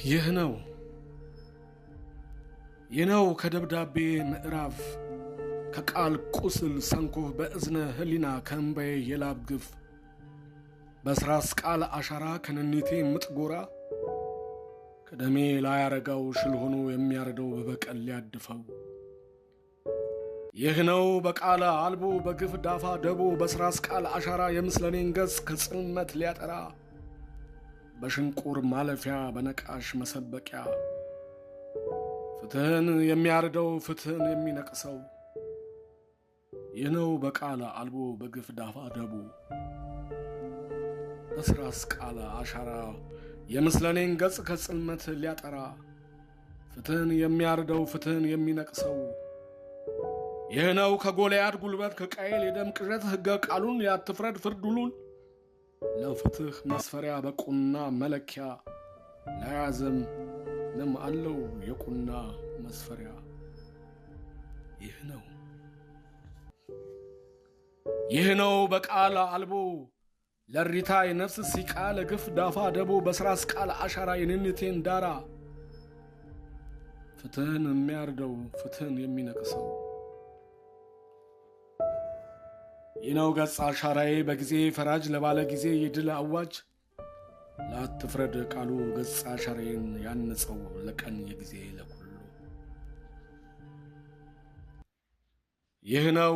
ይህ ነው ከደብዳቤ ምዕራፍ ከቃል ቁስል ሰንኮፍ በእዝነ ህሊና ከእንባዬ የላብ ግፍ በስራስ ቃል አሻራ ከነኒቴ ምጥጎራ ከደሜ ላይ ያረጋው ሽል ሆኖ የሚያርደው በበቀል ሊያድፈው ይህ ነው በቃል አልቦ በግፍ ዳፋ ደቦ በስራስ ቃል አሻራ የምስለኔን ገጽ ከጽልመት ሊያጠራ በሽንቁር ማለፊያ በነቃሽ መሰበቂያ ፍትህን የሚያርደው ፍትህን የሚነቅሰው ይህ ነው በቃል አልቦ በግፍ ዳፋ ደቦ በስራስ ቃል አሻራ የምስለኔን ገጽ ከጽልመት ሊያጠራ ፍትህን የሚያርደው ፍትህን የሚነቅሰው ይህ ነው ከጎልያድ ጉልበት ከቃየል የደም ቅዠት ሕገ ቃሉን ያትፍረድ ፍርዱሉን ለፍትህ መስፈሪያ በቁና መለኪያ ለያዘም ለም አለው የቁና መስፈሪያ ይህ ነው በቃል አልቦ ለሪታ የነፍስ ሲቃ ለግፍ ዳፋ ደቦ በስራስ ቃል አሻራ የነንቴን ዳራ ፍትህን የሚያርደው ፍትህን የሚነቅሰው ይህ ነው ገጽ አሻራዬ በጊዜ ፈራጅ ለባለ ጊዜ የድል አዋጅ ላትፍረድ ቃሉ ገጽ አሻራዬን ያነጸው ለቀን የጊዜ ለኩሉ ይህ ነው